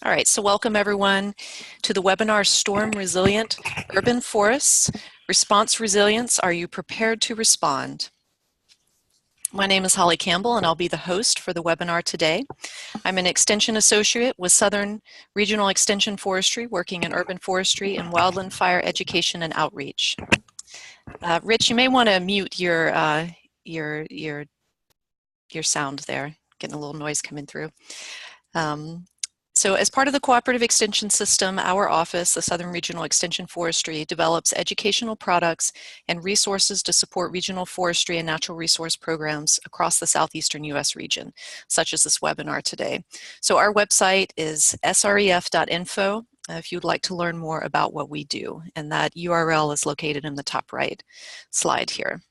All right, so welcome everyone to the webinar Storm Resilient Urban Forests, Response Resilience, Are You Prepared to Respond? My name is Holly Campbell and I'll be the host for the webinar today. I'm an Extension Associate with Southern Regional Extension Forestry, working in urban forestry and wildland fire education and outreach. Rich, you may want to mute your sound there, getting a little noise coming through. So as part of the Cooperative Extension System, our office, the Southern Regional Extension Forestry, develops educational products and resources to support regional forestry and natural resource programs across the southeastern U.S. region, such as this webinar today. So our website is sref.info if you'd like to learn more about what we do, and that URL is located in the top right slide here.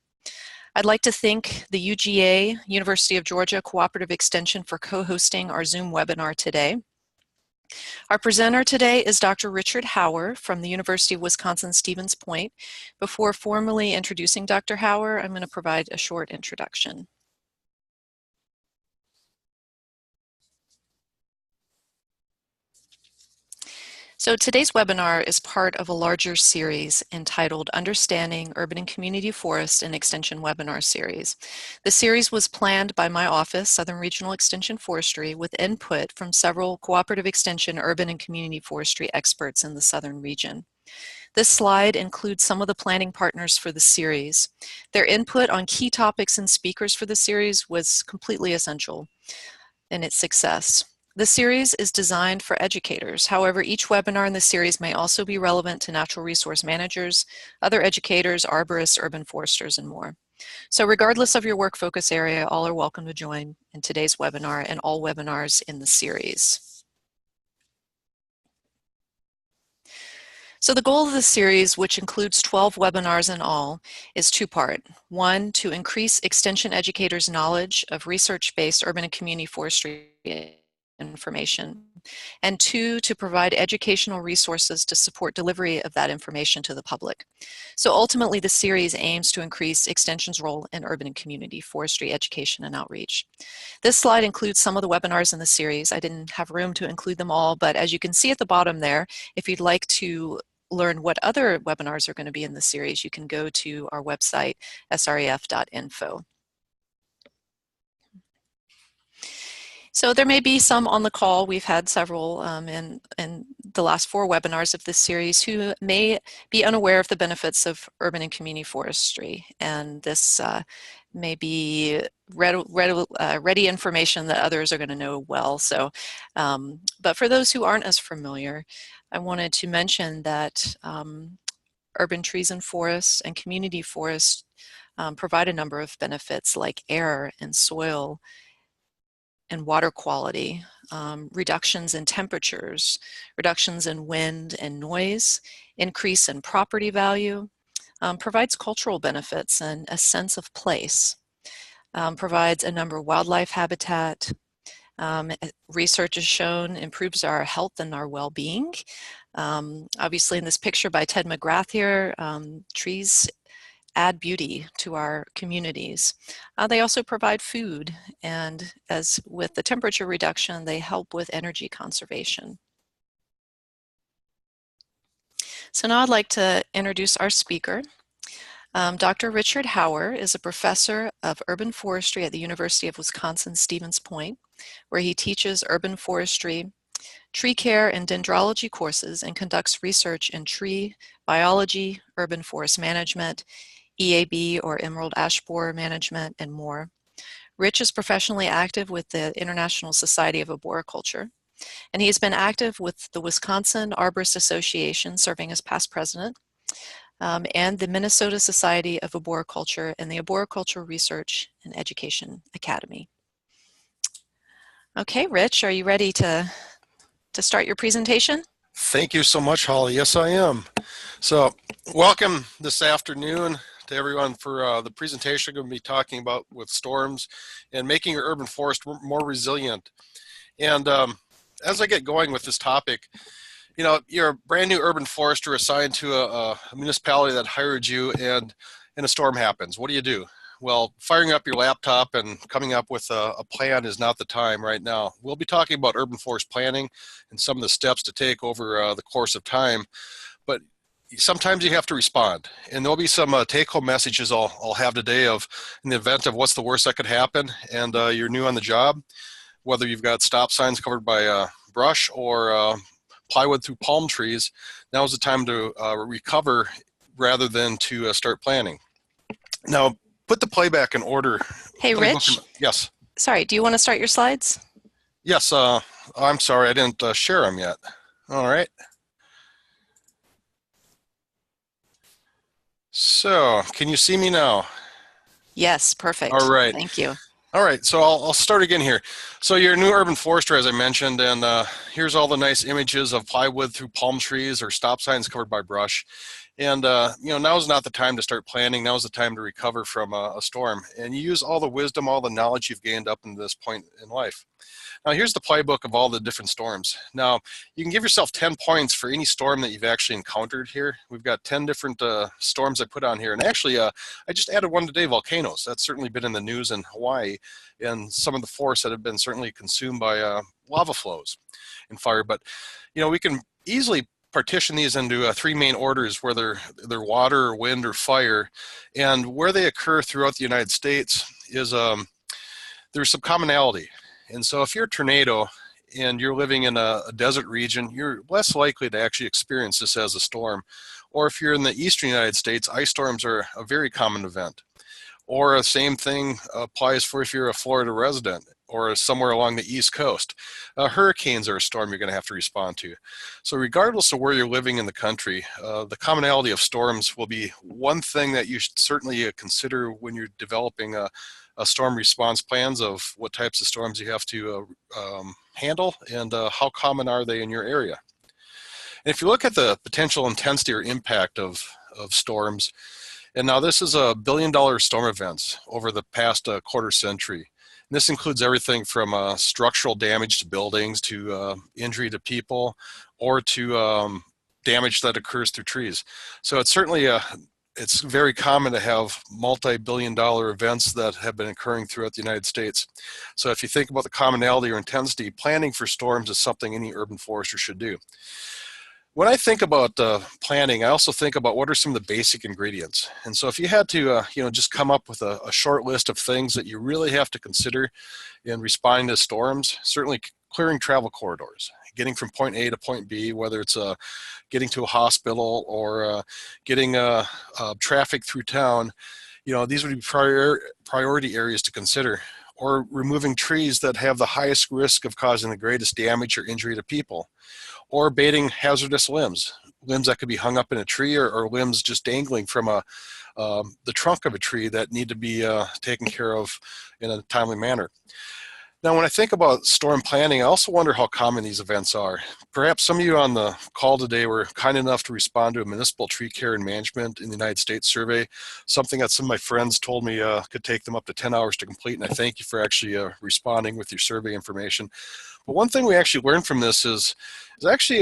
I'd like to thank the UGA, University of Georgia Cooperative Extension, for co-hosting our Zoom webinar today. Our presenter today is Dr. Richard Hauer from the University of Wisconsin-Stevens Point. Before formally introducing Dr. Hauer, I'm going to provide a short introduction. So today's webinar is part of a larger series entitled Understanding Urban and Community Forest and Extension Webinar Series. The series was planned by my office, Southern Regional Extension Forestry, with input from several cooperative extension, urban and community forestry experts in the Southern region. This slide includes some of the planning partners for the series. Their input on key topics and speakers for the series was completely essential in its success. The series is designed for educators. However, each webinar in the series may also be relevant to natural resource managers, other educators, arborists, urban foresters, and more. So regardless of your work focus area, all are welcome to join in today's webinar and all webinars in the series. So the goal of the series, which includes 12 webinars in all, is two-part. One, to increase extension educators' knowledge of research-based urban and community forestry information, and two, to provide educational resources to support delivery of that information to the public. So ultimately, the series aims to increase Extension's role in urban and community forestry education and outreach. This slide includes some of the webinars in the series. I didn't have room to include them all, but as you can see at the bottom there, if you'd like to learn what other webinars are going to be in the series, you can go to our website, sref.info. So there may be some on the call. We've had several in the last 4 webinars of this series who may be unaware of the benefits of urban and community forestry. And this may be ready information that others are going to know well. So, but for those who aren't as familiar, I wanted to mention that urban trees and forests and community forests provide a number of benefits like air and soil and water quality, reductions in temperatures, reductions in wind and noise, increase in property value, provides cultural benefits and a sense of place, provides a number of wildlife habitat. Research has shown improves our health and our well-being. Obviously in this picture by Ted McGrath here, trees add beauty to our communities. They also provide food, and as with the temperature reduction, they help with energy conservation. So now I'd like to introduce our speaker. Dr. Richard Hauer is a professor of urban forestry at the University of Wisconsin-Stevens Point, where he teaches urban forestry, tree care, and dendrology courses and conducts research in tree biology, urban forest management, EAB or emerald ash borer management, and more. Rich is professionally active with the International Society of Arboriculture, and he has been active with the Wisconsin Arborist Association, serving as past president, and the Minnesota Society of Arboriculture and the Arboriculture Research and Education Academy. Okay, Rich, are you ready to start your presentation? Thank you so much, Holly. Yes, I am. So welcome this afternoon to everyone for the presentation I'm going to be talking about with storms and making your urban forest more resilient. And as I get going with this topic, you know, you're a brand new urban forester assigned to a municipality that hired you, and a storm happens. What do? well, firing up your laptop and coming up with a plan is not the time right now. We'll be talking about urban forest planning and some of the steps to take over the course of time, but sometimes you have to respond. And there'll be some take-home messages I'll have today of, in the event of what's the worst that could happen, and you're new on the job, whether you've got stop signs covered by brush or plywood through palm trees. Now is the time to recover rather than to start planning. Now, put the playback in order. Hey, Let me look. Rich. Yes. Sorry, do you want to start your slides? Yes. I'm sorry, I didn't share them yet. All right. So, can you see me now? Yes, perfect. All right. Thank you. All right, so I'll start again here. So you're a new urban forester, as I mentioned, and here's all the nice images of plywood through palm trees or stop signs covered by brush. And now is not the time to start planning. Now is the time to recover from a storm. And you use all the wisdom, all the knowledge you've gained up to this point in life. Now here's the playbook of all the different storms. Now you can give yourself 10 points for any storm that you've actually encountered here. We've got 10 different storms I put on here. And actually I just added one today, volcanoes. That's certainly been in the news in Hawaii, and some of the forests that have been certainly consumed by lava flows and fire. But we can easily partition these into three main orders, where they're water, wind, or fire. And where they occur throughout the United States is there's some commonality. And so if you're a tornado and you're living in a desert region, you're less likely to actually experience this as a storm. Or if you're in the eastern United States, ice storms are a very common event. Or the same thing applies for if you're a Florida resident or somewhere along the East Coast. Hurricanes are a storm you're going to have to respond to. So regardless of where you're living in the country, the commonality of storms will be one thing that you should certainly consider when you're developing a storm response plans of what types of storms you have to handle and how common are they in your area. And if you look at the potential intensity or impact of storms, and now this is $1 billion storm events over the past quarter century. And this includes everything from structural damage to buildings to injury to people, or to damage that occurs through trees. So it's certainly it's very common to have multi-billion-dollar events that have been occurring throughout the United States. So if you think about the commonality or intensity, planning for storms is something any urban forester should do. When I think about planning, I also think about what are some of the basic ingredients. And so if you had to just come up with a short list of things that you really have to consider in responding to storms, certainly clearing travel corridors, getting from point A to point B, whether it's getting to a hospital or getting traffic through town, these would be priority areas to consider. Or removing trees that have the highest risk of causing the greatest damage or injury to people. Or baiting hazardous limbs that could be hung up in a tree, or limbs just dangling from the trunk of a tree that need to be taken care of in a timely manner. Now, when I think about storm planning, I also wonder how common these events are. Perhaps some of you on the call today were kind enough to respond to a municipal tree care and management in the United States survey, something that some of my friends told me could take them up to 10 hours to complete, and I thank you for actually responding with your survey information. But one thing we actually learned from this is actually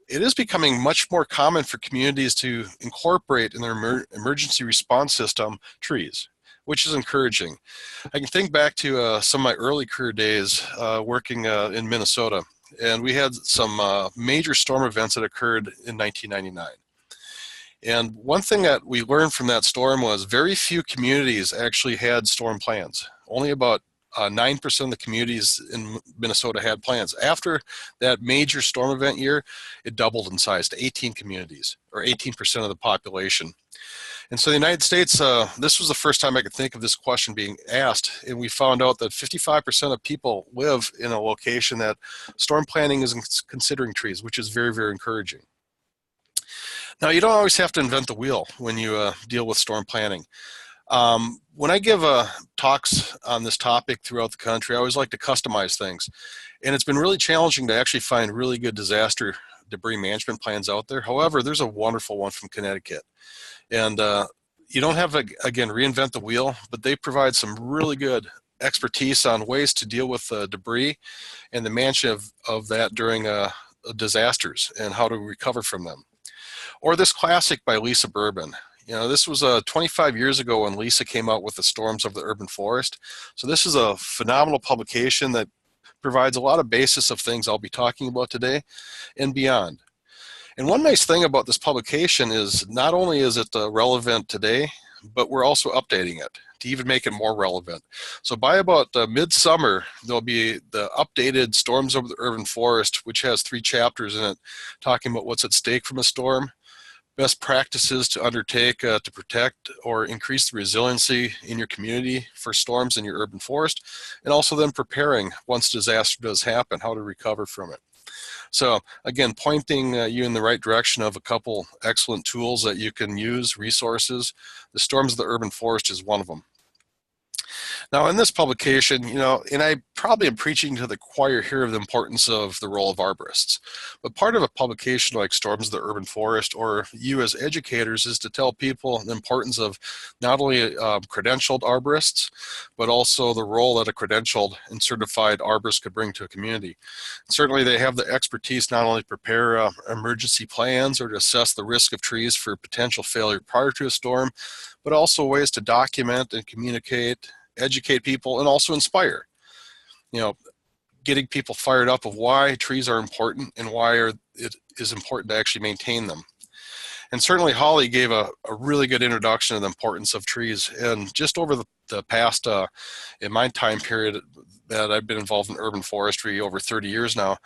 it is becoming much more common for communities to incorporate in their emergency response system trees, which is encouraging. I can think back to some of my early career days working in Minnesota, and we had some major storm events that occurred in 1999. And one thing that we learned from that storm was very few communities actually had storm plans. Only about 9% of the communities in Minnesota had plans. After that major storm event year, it doubled in size to 18 communities, or 18% of the population. And so the United States, this was the first time I could think of this question being asked, and we found out that 55% of people live in a location that storm planning isn't considering trees, which is very, very encouraging. Now, you don't always have to invent the wheel when you deal with storm planning. When I give talks on this topic throughout the country, I always like to customize things. And it's been really challenging to actually find really good disaster debris management plans out there. However, there's a wonderful one from Connecticut. And you don't have to, again, reinvent the wheel, but they provide some really good expertise on ways to deal with debris and the management of that during disasters and how to recover from them. Or this classic by Lisa Bourbon, You know, this was 25 years ago when Lisa came out with the Storms of the Urban Forest. So this is a phenomenal publication that provides a lot of basis of things I'll be talking about today and beyond. And one nice thing about this publication is not only is it relevant today, but we're also updating it to even make it more relevant. So by about midsummer, there'll be the updated Storms Over the Urban Forest, which has 3 chapters in it, talking about what's at stake from a storm, best practices to undertake to protect or increase the resiliency in your community for storms in your urban forest, and also then preparing once disaster does happen, how to recover from it. So again, pointing you in the right direction of a couple excellent tools that you can use, resources. The Storms of the Urban Forest is one of them. Now in this publication, you know, and I probably am preaching to the choir here of the importance of the role of arborists, but part of a publication like Storms of the Urban Forest, or you as educators, is to tell people the importance of not only credentialed arborists, but also the role that a credentialed and certified arborist could bring to a community. Certainly they have the expertise not only to prepare emergency plans or to assess the risk of trees for potential failure prior to a storm, but also ways to document and communicate, educate people, and also inspire. You know, getting people fired up of why trees are important and why it is important to actually maintain them. And certainly Holly gave a really good introduction to the importance of trees. And just over the past, in my time period that I've been involved in urban forestry over 30 years now,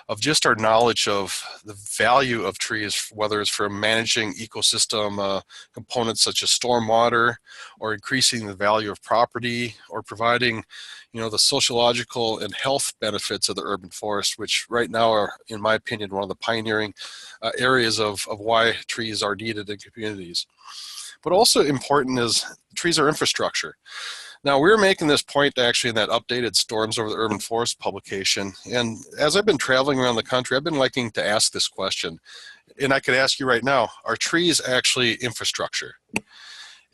of just our knowledge of the value of trees, whether it's from managing ecosystem components such as stormwater, or increasing the value of property, or providing, you know, the sociological and health benefits of the urban forest, which right now are, in my opinion, one of the pioneering areas of why trees are needed in communities. But also important is trees are infrastructure. Now, we're making this point actually in that updated Storms Over the Urban Forest publication. And as I've been traveling around the country, I've been liking to ask this question. And I could ask you right now, are trees actually infrastructure?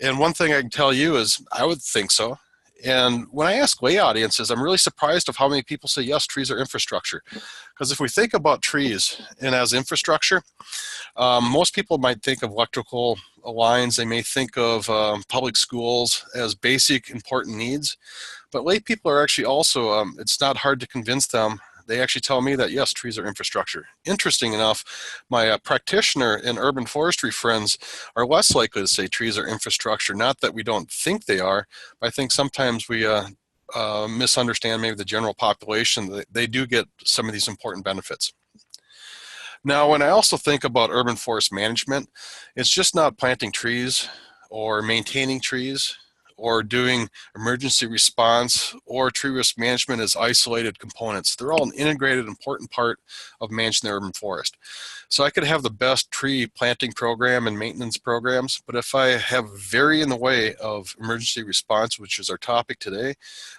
And one thing I can tell you is I would think so. And when I ask lay audiences, I'm really surprised of how many people say, yes, trees are infrastructure. Because if we think about trees and as infrastructure, most people might think of electrical lines. They may think of public schools as basic important needs. But lay people are actually also, it's not hard to convince them. They actually tell me that, yes, trees are infrastructure. Interesting enough, my practitioner and urban forestry friends are less likely to say trees are infrastructure. Not that we don't think they are, but I think sometimes we misunderstand maybe the general population. They do get some of these important benefits. Now, when I also think about urban forest management, it's just not planting trees or maintaining trees or doing emergency response or tree risk management as isolated components. They're all an integrated, important part of managing the urban forest. So I could have the best tree planting program and maintenance programs, but if I have very in the way of emergency response, which is our topic today,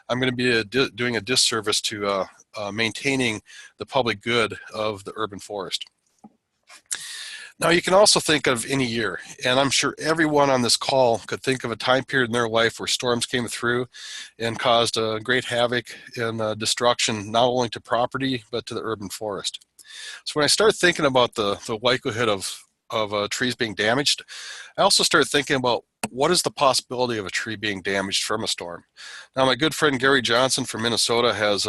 I'm going to be doing a disservice to maintaining the public good of the urban forest. Now, you can also think of any year, and I'm sure everyone on this call could think of a time period in their life where storms came through and caused great havoc and destruction, not only to property, but to the urban forest. So when I start thinking about the likelihood of trees being damaged, I also start thinking about what is the possibility of a tree being damaged from a storm. Now, my good friend Gary Johnson from Minnesota has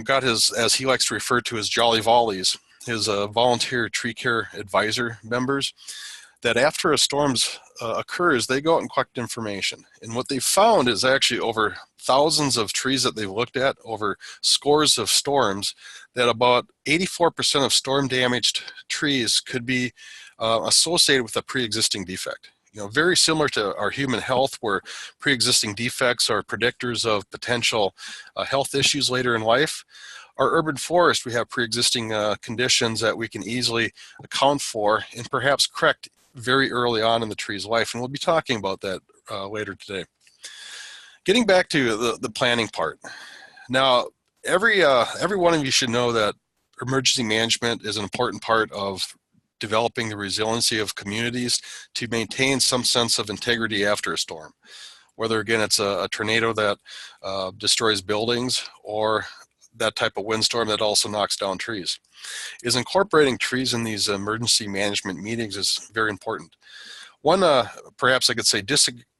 got his, as he likes to refer to, his Jolly Volleys, his volunteer tree care advisor members, that after a storm occurs, they go out and collect information. And what they found is actually over thousands of trees that they've looked at, over scores of storms, that about 84% of storm damaged trees could be associated with a pre-existing defect. You know, very similar to our human health, where pre-existing defects are predictors of potential health issues later in life. Our urban forest, we have pre-existing conditions that we can easily account for and perhaps correct very early on in the tree's life, and we'll be talking about that later today. Getting back to the planning part. Now, every one of you should know that emergency management is an important part of developing the resiliency of communities to maintain some sense of integrity after a storm. Whether, again, it's a tornado that destroys buildings or that type of windstorm that also knocks down trees. Incorporating trees in these emergency management meetings is very important. One, perhaps I could say,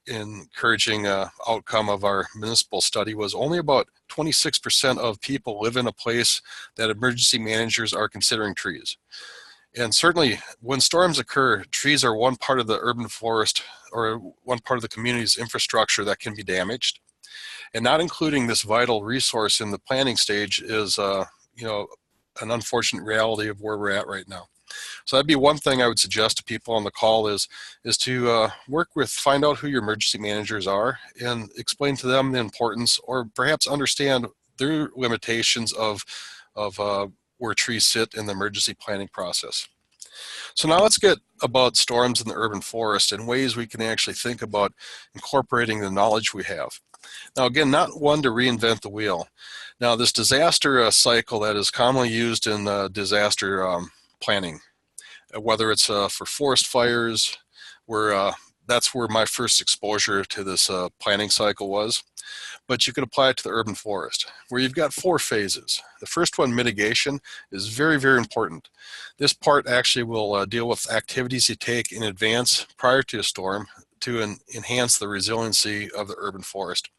encouraging outcome of our municipal study was only about 26% of people live in a place that emergency managers are considering trees. And certainly when storms occur, trees are one part of the urban forest or one part of the community's infrastructure that can be damaged. And not including this vital resource in the planning stage is, an unfortunate reality of where we're at right now. So that'd be one thing I would suggest to people on the call is to find out who your emergency managers are and explain to them the importance, or perhaps understand their limitations of where trees sit in the emergency planning process. So now let's get about storms in the urban forest and ways we can actually think about incorporating the knowledge we have. Now again, not one to reinvent the wheel. Now this disaster cycle that is commonly used in disaster planning, whether it's for forest fires, where that's where my first exposure to this planning cycle was. But you can apply it to the urban forest, where you've got 4 phases. The first one, mitigation, is very, very important. This part actually will deal with activities you take in advance prior to a storm to enhance the resiliency of the urban forest.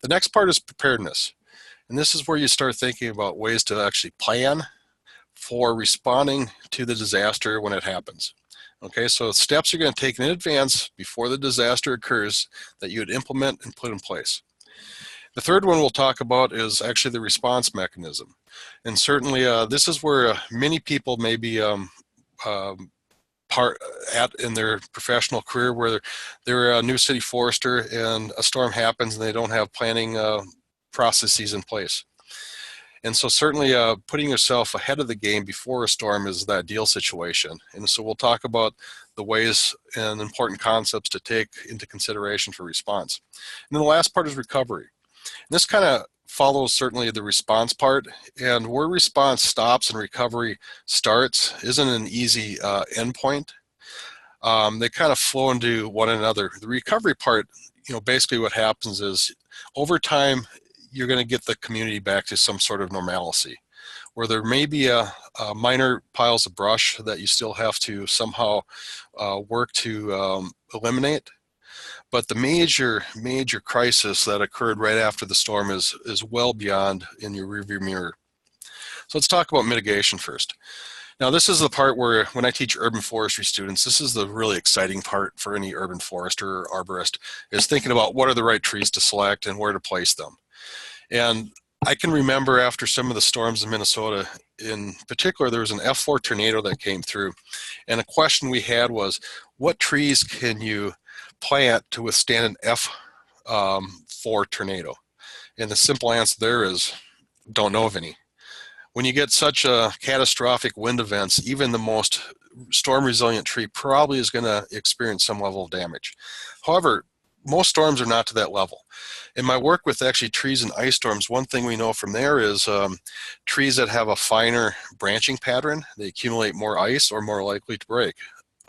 The next part is preparedness. And this is where you start thinking about ways to actually plan for responding to the disaster when it happens. Okay, so steps you're going to take in advance before the disaster occurs that you would implement and put in place. The third one we'll talk about is actually the response mechanism. And certainly this is where many people may be part at in their professional career, where they're a new city forester and a storm happens and they don't have planning processes in place. And so certainly putting yourself ahead of the game before a storm is the ideal situation. And so we'll talk about the ways and important concepts to take into consideration for response. And then the last part is recovery. And this kind of follows certainly the response part, and where response stops and recovery starts isn't an easy endpoint. They kind of flow into one another. The recovery part, basically what happens is over time, you're going to get the community back to some sort of normalcy, where there may be a minor piles of brush that you still have to somehow work to eliminate. But the major crisis that occurred right after the storm is well beyond in your rearview mirror. So let's talk about mitigation first. Now this is the part where when I teach urban forestry students, this is the really exciting part for any urban forester or arborist, is thinking about what are the right trees to select and where to place them. And I can remember after some of the storms in Minnesota, in particular, there was an F4 tornado that came through. And a question we had was, what trees can you plant to withstand an F4 tornado? And the simple answer there is, don't know of any. When you get such a catastrophic wind events, even the most storm resilient tree probably is going to experience some level of damage. However, most storms are not to that level. In my work with actually trees and ice storms, one thing we know from there is trees that have a finer branching pattern, they accumulate more ice or more likely to break.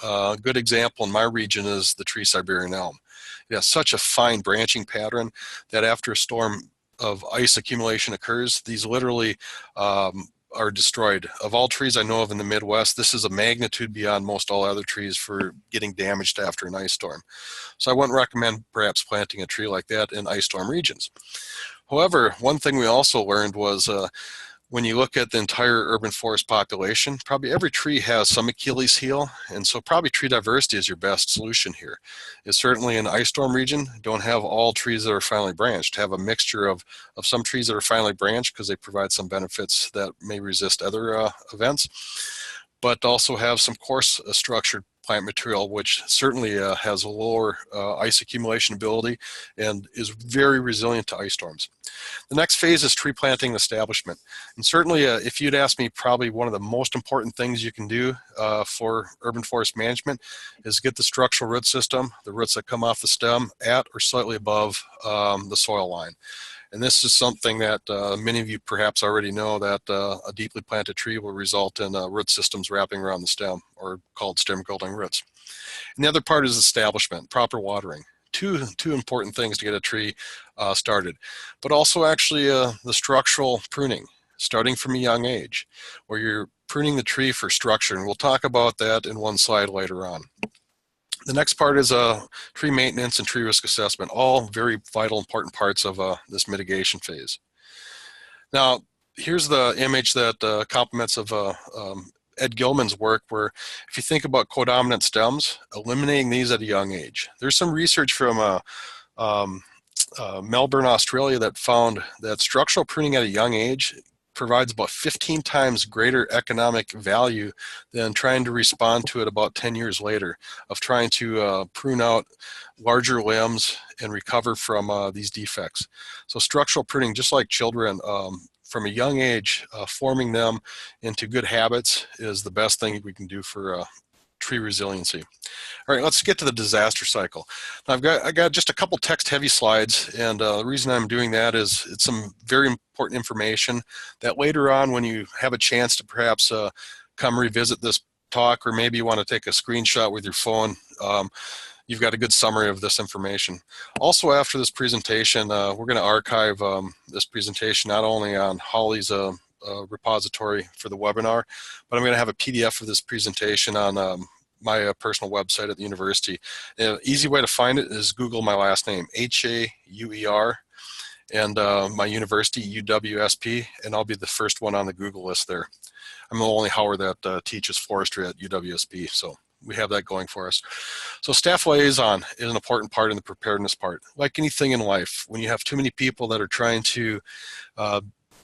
A good example in my region is the tree Siberian elm. It has such a fine branching pattern that after a storm of ice accumulation occurs, these literally are destroyed. Of all trees I know of in the Midwest, this is a magnitude beyond most all other trees for getting damaged after an ice storm. So I wouldn't recommend perhaps planting a tree like that in ice storm regions. However, one thing we also learned was when you look at the entire urban forest population, probably every tree has some Achilles heel, and so probably tree diversity is your best solution here. It's certainly in an ice storm region, don't have all trees that are finely branched. Have a mixture of some trees that are finely branched because they provide some benefits that may resist other events, but also have some coarse structured plant material, which certainly has a lower ice accumulation ability and is very resilient to ice storms. The next phase is tree planting establishment. And certainly if you'd ask me, probably one of the most important things you can do for urban forest management is get the structural root system, the roots that come off the stem, at or slightly above the soil line. And this is something that many of you perhaps already know, that a deeply planted tree will result in root systems wrapping around the stem, or called stem building roots. And the other part is establishment, proper watering. Two important things to get a tree started, but also actually the structural pruning, starting from a young age, where you're pruning the tree for structure. And we'll talk about that in one slide later on. The next part is tree maintenance and tree risk assessment, all very vital, important parts of this mitigation phase. Now, here's the image that complements of Ed Gilman's work, where if you think about codominant stems, eliminating these at a young age. There's some research from Melbourne, Australia, that found that structural pruning at a young age provides about 15 times greater economic value than trying to respond to it about 10 years later, of trying to prune out larger limbs and recover from these defects. So structural pruning, just like children, from a young age, forming them into good habits is the best thing we can do for tree resiliency. All right, let's get to the disaster cycle. Now, I got just a couple text-heavy slides, and the reason I'm doing that is it's some very important information that later on, when you have a chance to perhaps come revisit this talk, or maybe you want to take a screenshot with your phone, you've got a good summary of this information. Also, after this presentation, we're going to archive this presentation not only on Holly's repository for the webinar, but I'm going to have a PDF of this presentation on my personal website at the university. Easy way to find it is Google my last name, H-A-U-E-R, and my university, UWSP, and I'll be the first one on the Google list there. I'm the only Howard that teaches forestry at UWSP, so we have that going for us. So staff liaison is an important part in the preparedness part. Like anything in life, when you have too many people that are trying to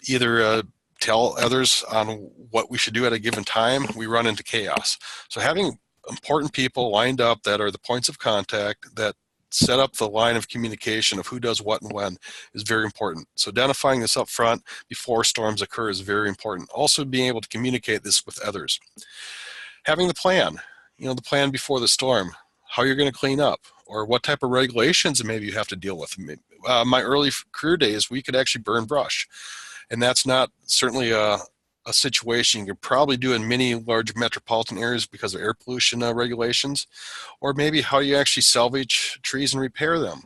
either tell others on what we should do at a given time, we run into chaos. So having important people lined up that are the points of contact that set up the line of communication of who does what and when is very important. So identifying this up front before storms occur is very important. Also being able to communicate this with others. Having the plan, the plan before the storm, how you're going to clean up, or what type of regulations maybe you have to deal with. My early career days, we could actually burn brush. And that's not certainly a situation you could probably do in many large metropolitan areas because of air pollution regulations, or maybe how you actually salvage trees and repair them,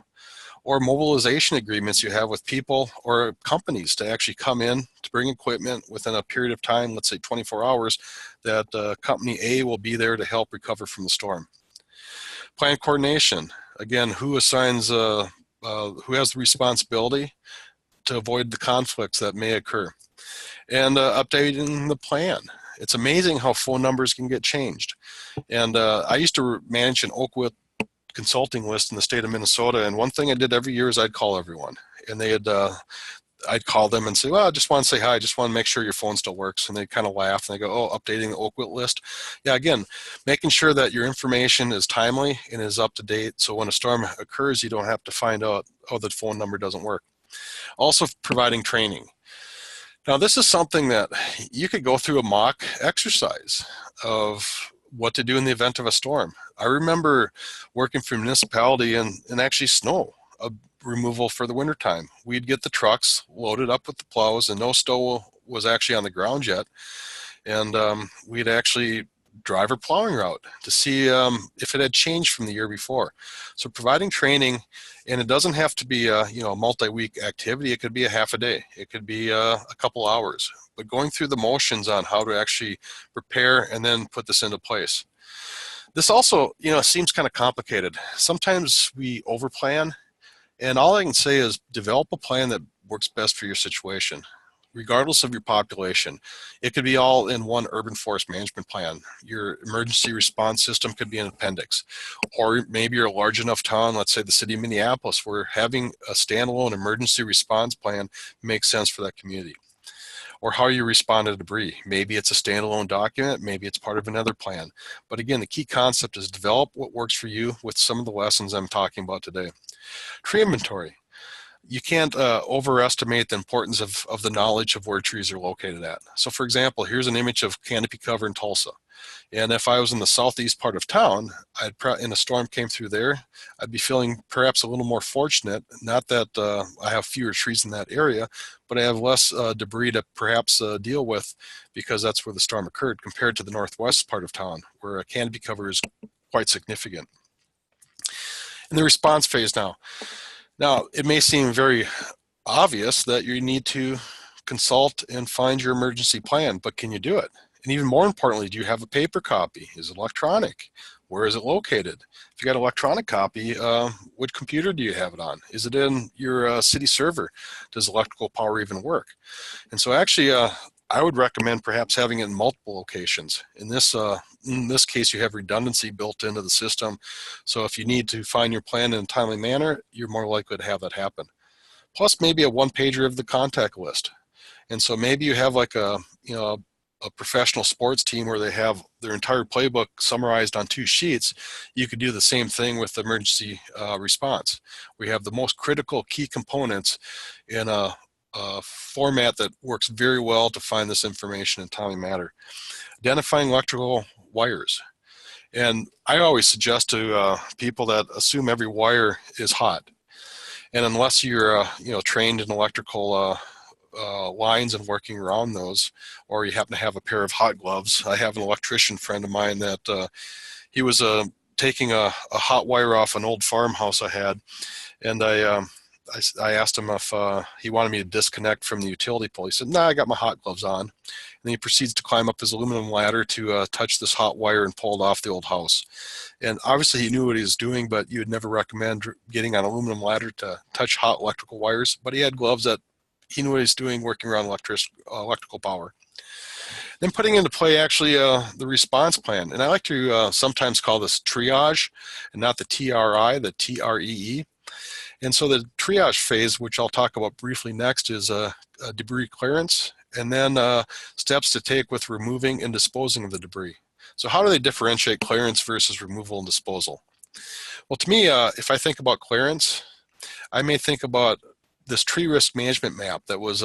or mobilization agreements you have with people or companies to actually come in to bring equipment within a period of time, let's say 24 hours, that company A will be there to help recover from the storm. Plan coordination, again, who assigns, who has the responsibility to avoid the conflicts that may occur. And updating the plan. It's amazing how phone numbers can get changed. And I used to manage an Oakwood consulting list in the state of Minnesota, and one thing I did every year is I'd call everyone. And I'd call them and say, well, I just want to say hi, I just want to make sure your phone still works. And they kind of laugh and they go, oh, updating the Oakwood list. Yeah, again, making sure that your information is timely and is up to date, so when a storm occurs, you don't have to find out, oh, the phone number doesn't work. Also providing training. Now, this is something that you could go through a mock exercise of what to do in the event of a storm. I remember working for a municipality and actually snow removal for the wintertime. We'd get the trucks loaded up with the plows, and no snow was actually on the ground yet. And we'd actually drive a plowing route to see if it had changed from the year before. So providing training, and it doesn't have to be a multi-week activity. It could be a half a day. It could be a couple hours. But going through the motions on how to actually prepare and then put this into place. This also, seems kind of complicated. Sometimes we overplan, and all I can say is develop a plan that works best for your situation, regardless of your population. It could be all in one urban forest management plan. Your emergency response system could be an appendix. Or maybe you're a large enough town, let's say the city of Minneapolis, where having a standalone emergency response plan makes sense for that community. Or how you respond to debris. Maybe it's a standalone document, maybe it's part of another plan. But again, the key concept is develop what works for you with some of the lessons I'm talking about today. Tree inventory. You can't overestimate the importance of the knowledge of where trees are located at. So for example, here's an image of canopy cover in Tulsa. And if I was in the southeast part of town, and a storm came through there, I'd be feeling perhaps a little more fortunate. Not that I have fewer trees in that area, but I have less debris to perhaps deal with because that's where the storm occurred, compared to the northwest part of town, where a canopy cover is quite significant. In the response phase now. Now, it may seem very obvious that you need to consult and find your emergency plan, but can you do it? And even more importantly, do you have a paper copy? Is it electronic? Where is it located? If you got an electronic copy, what computer do you have it on? Is it in your city server? Does electrical power even work? And so actually, I would recommend perhaps having it in multiple locations. In this case, you have redundancy built into the system. So if you need to find your plan in a timely manner, you're more likely to have that happen. Plus maybe a one-pager of the contact list. And so maybe you have like a professional sports team where they have their entire playbook summarized on 2 sheets. You could do the same thing with emergency response. We have the most critical key components in a format that works very well to find this information in a timely manner. Identifying electrical wires. And I always suggest to people that assume every wire is hot. And unless you're trained in electrical lines and working around those, or you happen to have a pair of hot gloves. I have an electrician friend of mine that he was taking a hot wire off an old farmhouse I had, and I asked him if he wanted me to disconnect from the utility pole. He said, "No, I got my hot gloves on." And then he proceeds to climb up his aluminum ladder to touch this hot wire and pull it off the old house. And obviously he knew what he was doing, but you would never recommend getting on an aluminum ladder to touch hot electrical wires. But he had gloves that he knew what he was doing working around electrical power. Then putting into play actually the response plan. And I like to sometimes call this triage and not the TRI, the TREE. And so the triage phase, which I'll talk about briefly next, is a debris clearance, and then steps to take with removing and disposing of the debris. So how do they differentiate clearance versus removal and disposal? Well, to me, if I think about clearance, I may think about this tree risk management map that was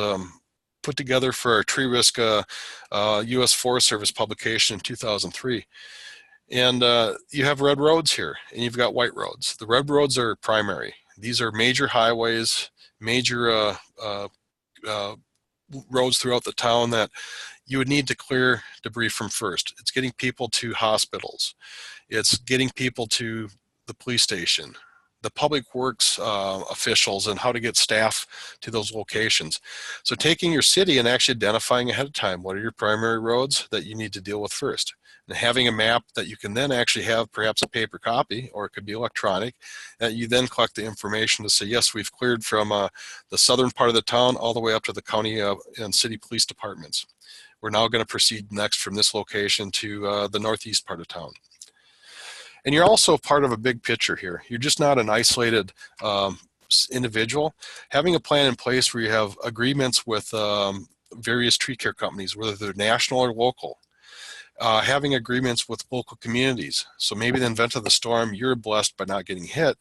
put together for our tree risk U.S. Forest Service publication in 2003. And you have red roads here, and you've got white roads. The red roads are primary. These are major highways, major roads throughout the town that you would need to clear debris from first. It's getting people to hospitals. It's getting people to the police station, the public works officials, and how to get staff to those locations. So taking your city and actually identifying ahead of time, what are your primary roads that you need to deal with first? And having a map that you can then actually have perhaps a paper copy, or it could be electronic, that you then collect the information to say, yes, we've cleared from the southern part of the town all the way up to the county and city police departments. We're now going to proceed next from this location to the northeast part of town. And you're also part of a big picture here. You're just not an isolated individual. Having a plan in place where you have agreements with various tree care companies, whether they're national or local. Having agreements with local communities. So maybe in the event of the storm, you're blessed by not getting hit.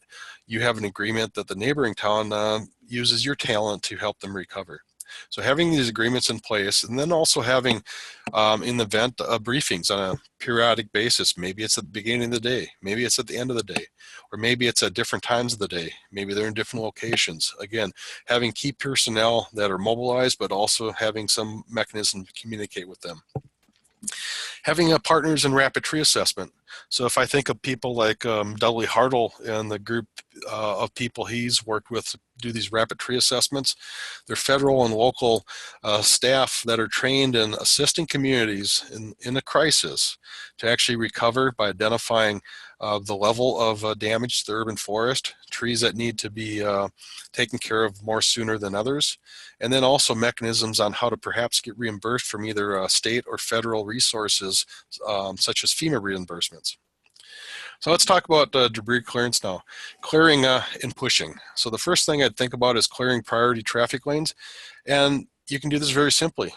You have an agreement that the neighboring town uses your talent to help them recover. So having these agreements in place, and then also having, in the event, briefings on a periodic basis. Maybe it's at the beginning of the day, maybe it's at the end of the day, or maybe it's at different times of the day. Maybe they're in different locations. Again, having key personnel that are mobilized, but also having some mechanism to communicate with them. Having partners in rapid tree assessment. So if I think of people like Dudley Hartle and the group of people he's worked with to do these rapid tree assessments, they're federal and local staff that are trained in assisting communities in a crisis to actually recover by identifying the level of damage to the urban forest, trees that need to be taken care of more sooner than others, and then also mechanisms on how to perhaps get reimbursed from either state or federal resources such as FEMA reimbursements. So let's talk about debris clearance now. Clearing and pushing. So the first thing I'd think about is clearing priority traffic lanes, and you can do this very simply.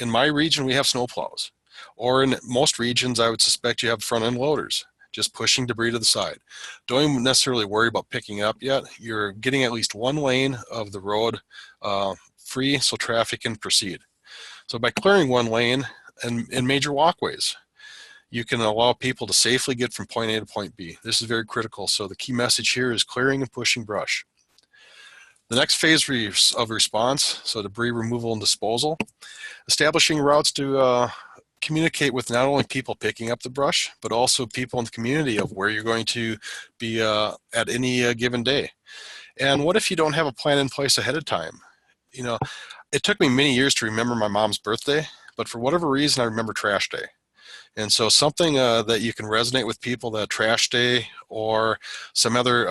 In my region, we have snowplows, or in most regions, I would suspect you have front-end loaders, just pushing debris to the side. Don't necessarily worry about picking up yet. You're getting at least one lane of the road free so traffic can proceed. So by clearing one lane and in major walkways, you can allow people to safely get from point A to point B. This is very critical. So the key message here is clearing and pushing brush. The next phase of response, so debris removal and disposal, establishing routes to communicate with not only people picking up the brush, but also people in the community of where you're going to be at any given day. And what if you don't have a plan in place ahead of time? You know, it took me many years to remember my mom's birthday, but for whatever reason, I remember trash day. And so something that you can resonate with people, that trash day or some other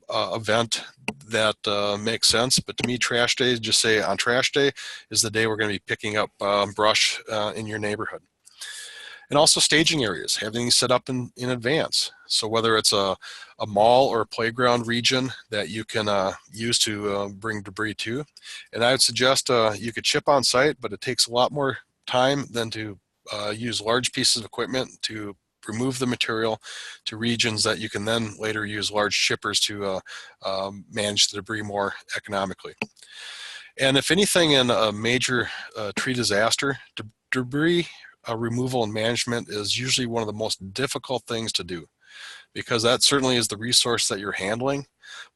event that makes sense. But to me, trash day, just say on trash day is the day we're going to be picking up brush in your neighborhood. And also staging areas, having things set up in advance. So whether it's a mall or a playground region that you can use to bring debris to. And I would suggest you could chip on site, but it takes a lot more time than to use large pieces of equipment to remove the material to regions that you can then later use large shippers to manage the debris more economically. And if anything in a major tree disaster, debris removal and management is usually one of the most difficult things to do, because that certainly is the resource that you're handling,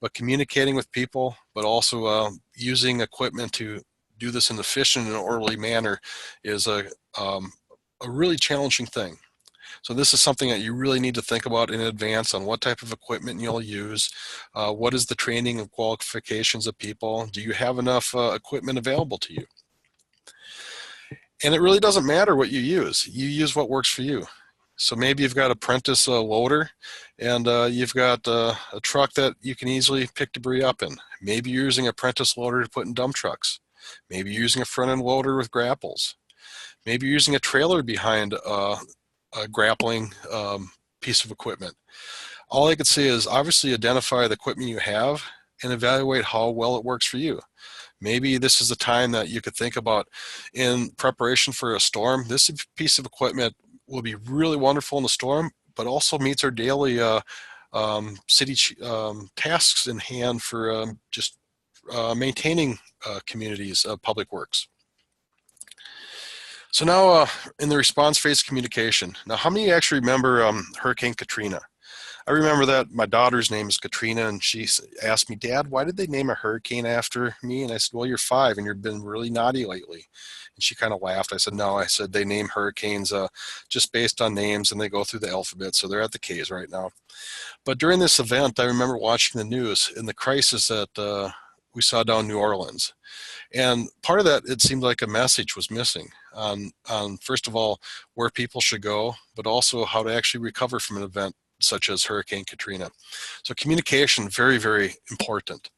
but communicating with people, but also using equipment to do this in an efficient and orderly manner is a really challenging thing. So this is something that you really need to think about in advance on what type of equipment you'll use. What is the training and qualifications of people? Do you have enough equipment available to you? And it really doesn't matter what you use. You use what works for you. So maybe you've got an apprentice loader, and you've got a truck that you can easily pick debris up in. Maybe you're using an apprentice loader to put in dump trucks. Maybe you're using a front-end loader with grapples. Maybe you're using a trailer behind a grappling piece of equipment. All I could say is obviously identify the equipment you have and evaluate how well it works for you. Maybe this is a time that you could think about in preparation for a storm. This piece of equipment will be really wonderful in the storm, but also meets our daily city tasks in hand for just maintaining communities of public works. So now in the response phase communication. Now, how many actually remember Hurricane Katrina? I remember that my daughter's name is Katrina, and she asked me, Dad, why did they name a hurricane after me? And I said, well, you're 5 and you've been really naughty lately. And she kind of laughed. I said, no, I said they name hurricanes just based on names, and they go through the alphabet, so they're at the K's right now. But during this event, I remember watching the news and the crisis that we saw down in New Orleans. And part of that, it seemed like a message was missing on first of all, where people should go, but also how to actually recover from an event such as Hurricane Katrina. So communication, very, very important.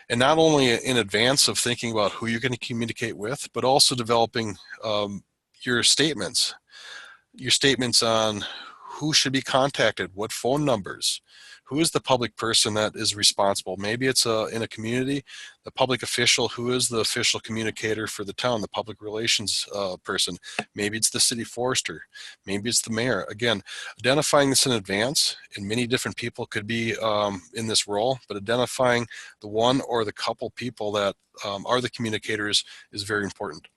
And not only in advance of thinking about who you're going to communicate with, but also developing your statements on who should be contacted, what phone numbers, who is the public person that is responsible. Maybe it's in a community, the public official who is the official communicator for the town, the public relations person. Maybe it's the city forester. Maybe it's the mayor. Again, identifying this in advance, and many different people could be in this role, but identifying the one or the couple people that are the communicators is very important.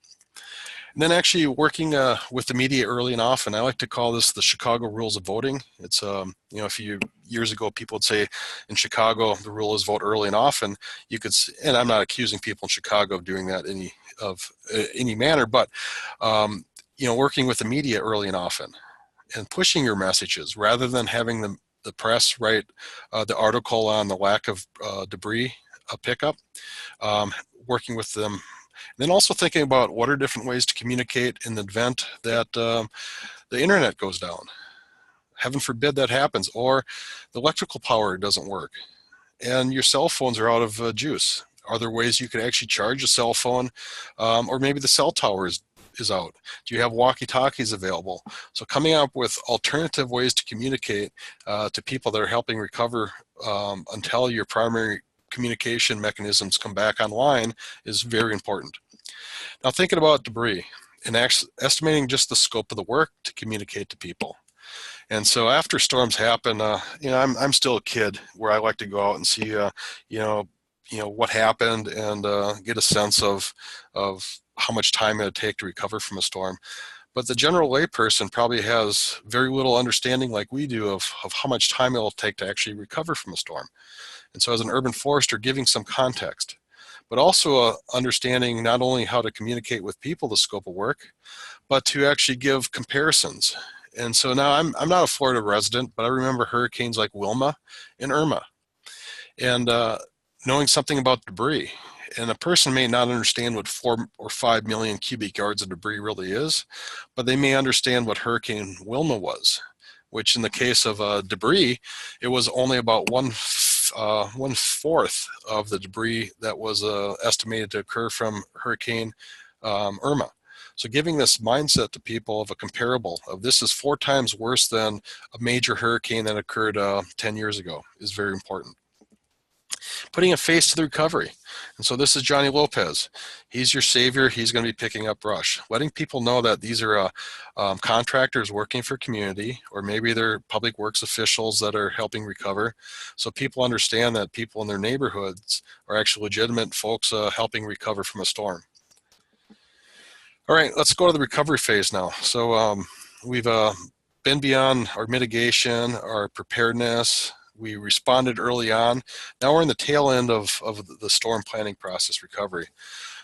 And then actually working with the media early and often. I like to call this the Chicago rules of voting. It's, you know, a few years ago, people would say in Chicago, the rule is vote early and often. You could, and I'm not accusing people in Chicago of doing that any manner, but, you know, working with the media early and often and pushing your messages rather than having the press write the article on the lack of debris pickup, working with them. And then also thinking about what are different ways to communicate in the event that the internet goes down. Heaven forbid that happens, or the electrical power doesn't work and your cell phones are out of juice. Are there ways you could actually charge a cell phone, or maybe the cell tower is out? Do you have walkie-talkies available? So coming up with alternative ways to communicate to people that are helping recover until your primary communication mechanisms come back online is very important. Now thinking about debris and estimating just the scope of the work to communicate to people. And so after storms happen, you know, I'm still a kid where I like to go out and see, you know what happened and get a sense of how much time it would take to recover from a storm. But the general layperson probably has very little understanding like we do of how much time it will take to actually recover from a storm. And so as an urban forester, giving some context, but also understanding not only how to communicate with people the scope of work, but to actually give comparisons. And so now I'm not a Florida resident, but I remember hurricanes like Wilma and Irma, and knowing something about debris. And a person may not understand what 4 or 5 million cubic yards of debris really is, but they may understand what Hurricane Wilma was, which in the case of debris, it was only about one fourth of the debris that was estimated to occur from Hurricane Irma. So giving this mindset to people of a comparable of this is 4 times worse than a major hurricane that occurred 10 years ago is very important. Putting a face to the recovery. And so this is Johnny Lopez. He's your savior. He's going to be picking up brush. Letting people know that these are contractors working for community, or maybe they're public works officials that are helping recover. So people understand that people in their neighborhoods are actually legitimate folks helping recover from a storm. All right, let's go to the recovery phase now. So we've been beyond our mitigation, our preparedness. We responded early on. Now we're in the tail end of the storm planning process recovery.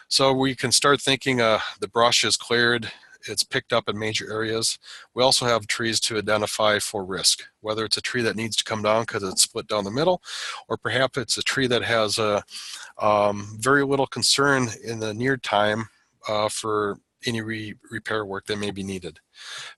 So we can start thinking the brush is cleared, it's picked up in major areas. We also have trees to identify for risk, whether it's a tree that needs to come down because it's split down the middle, or perhaps it's a tree that has very little concern in the near time for any repair work that may be needed.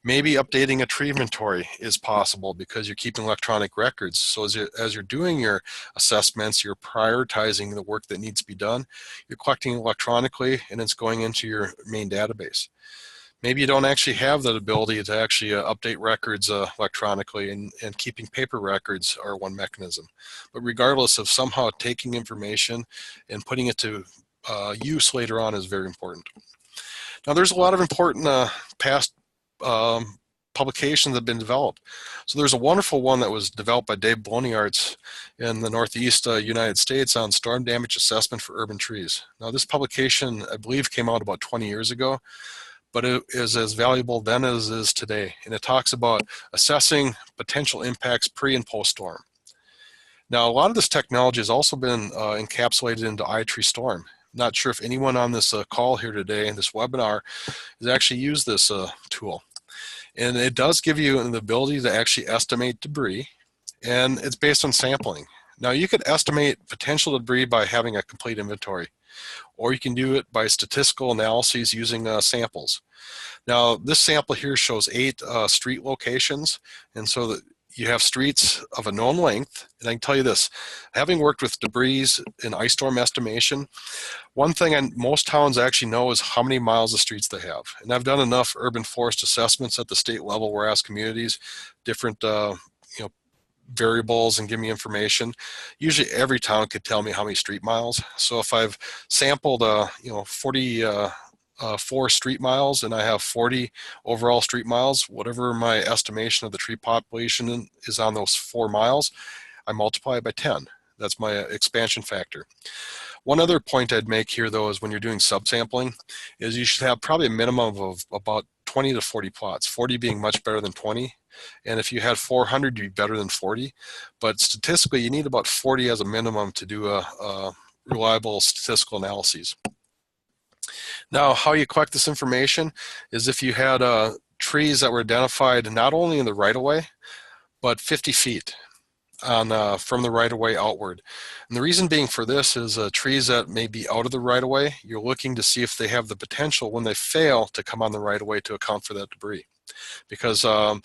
Maybe updating a tree inventory is possible because you're keeping electronic records. So as you're doing your assessments, you're prioritizing the work that needs to be done. You're collecting electronically and it's going into your main database. Maybe you don't actually have that ability to actually update records electronically, and keeping paper records are one mechanism. But regardless of somehow taking information and putting it to use later on is very important. Now there's a lot of important past publications that have been developed. So there's a wonderful one that was developed by Dave Bloniarts in the Northeast United States on storm damage assessment for urban trees. Now this publication, I believe, came out about 20 years ago, but it is as valuable then as it is today. And it talks about assessing potential impacts pre and post storm. Now a lot of this technology has also been encapsulated into iTree Storm. Not sure if anyone on this call here today in this webinar has actually used this tool. And it does give you the ability to actually estimate debris, and it's based on sampling. Now you could estimate potential debris by having a complete inventory, or you can do it by statistical analyses using samples. Now this sample here shows 8 street locations, and so that you have streets of a known length. And I can tell you this, having worked with debris in ice storm estimation, one thing most towns actually know is how many miles of streets they have. And I've done enough urban forest assessments at the state level where I ask communities different variables and give me information. Usually every town could tell me how many street miles. So if I've sampled 4 street miles and I have 40 overall street miles, whatever my estimation of the tree population is on those 4 miles, I multiply it by 10. That's my expansion factor. One other point I'd make here though is when you're doing subsampling is you should have probably a minimum of about 20 to 40 plots, 40 being much better than 20. And if you had 400, you'd be better than 40. But statistically, you need about 40 as a minimum to do a reliable statistical analyses. Now, how you collect this information is if you had trees that were identified not only in the right-of-way, but 50 feet from the right-of-way outward. And the reason being for this is trees that may be out of the right-of-way, you're looking to see if they have the potential when they fail to come on the right-of-way to account for that debris. Because lo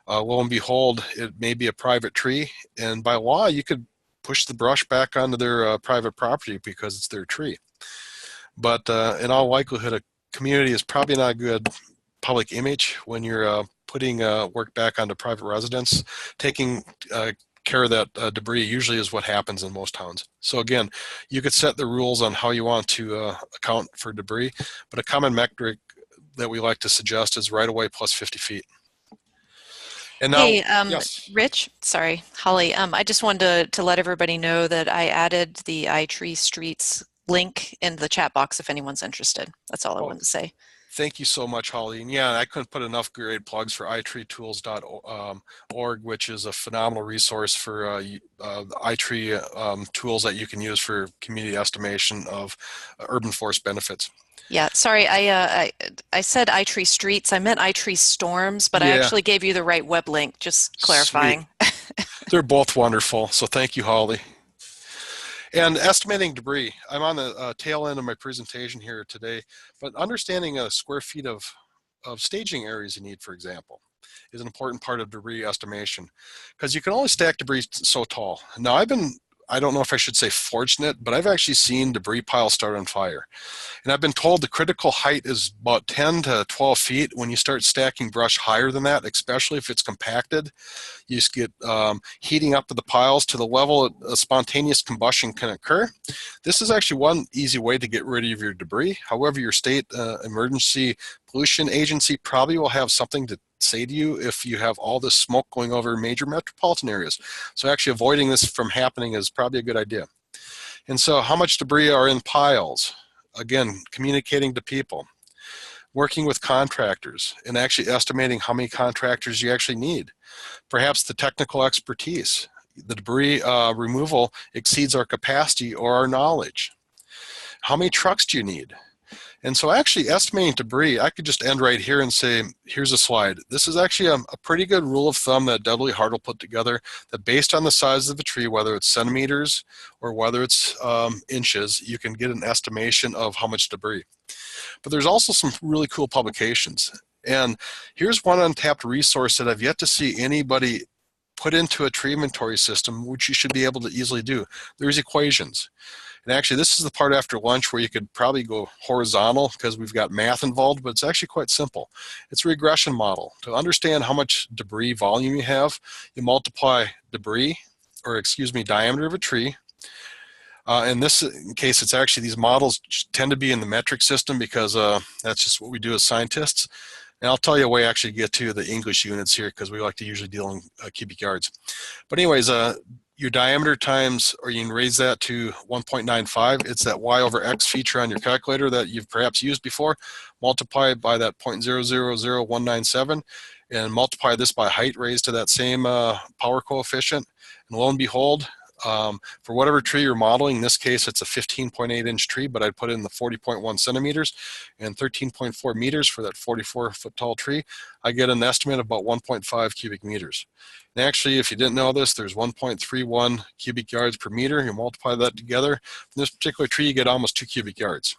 and behold, it may be a private tree, and by law, you could push the brush back onto their private property because it's their tree. But in all likelihood, a community is probably not a good public image when you're putting work back onto private residents. Taking care of that debris usually is what happens in most towns. So again, you could set the rules on how you want to account for debris, but a common metric that we like to suggest is right away plus 50 feet. And now, hey, yes. Rich, sorry, Holly, I just wanted to let everybody know that I added the iTree Streets link in the chat box if anyone's interested. That's all I wanted to say. Thank you so much, Holly. And yeah, I couldn't put enough great plugs for itreetools.org, which is a phenomenal resource for iTree tools that you can use for community estimation of urban forest benefits. Yeah, sorry, I said iTree Streets. I meant iTree Storms, but I actually gave you the right web link, just clarifying. They're both wonderful, so thank you, Holly. And estimating debris. I'm on the tail end of my presentation here today, but understanding square feet of staging areas you need, for example, is an important part of debris estimation, because you can only stack debris so tall. Now, I don't know if I should say fortunate, but I've actually seen debris piles start on fire. And I've been told the critical height is about 10 to 12 feet. When you start stacking brush higher than that, especially if it's compacted, you just get heating up to the piles to the level a spontaneous combustion can occur. This is actually one easy way to get rid of your debris. However, your state emergency pollution agency probably will have something to say to you if you have all this smoke going over major metropolitan areas. So actually avoiding this from happening is probably a good idea. And so how much debris are in piles? Again, communicating to people, working with contractors, and actually estimating how many contractors you actually need. Perhaps the technical expertise. The debris removal exceeds our capacity or our knowledge. How many trucks do you need? And so actually estimating debris, I could just end right here and say, here's a slide. This is actually a pretty good rule of thumb that Dudley Hartle put together, that based on the size of the tree, whether it's centimeters or whether it's inches, you can get an estimation of how much debris. But there's also some really cool publications. And here's one untapped resource that I've yet to see anybody put into a tree inventory system, which you should be able to easily do. There's equations. And actually, this is the part after lunch where you could probably go horizontal because we've got math involved, but it's actually quite simple. It's a regression model. To understand how much debris volume you have, you multiply debris, or excuse me, diameter of a tree. In this case, it's actually, these models tend to be in the metric system because that's just what we do as scientists. And I'll tell you a way I actually get to the English units here because we like to usually deal in cubic yards. But anyways, your diameter times, or you can raise that to 1.95. It's that y over x feature on your calculator that you've perhaps used before. Multiply it by that 0.000197 and multiply this by height raised to that same power coefficient. And lo and behold, for whatever tree you're modeling, in this case it's a 15.8 inch tree, but I'd put in the 40.1 centimeters and 13.4 meters for that 44-foot tall tree. I get an estimate of about 1.5 cubic meters. And actually, if you didn't know this, there's 1.31 cubic yards per meter. You multiply that together. In this particular tree, you get almost 2 cubic yards.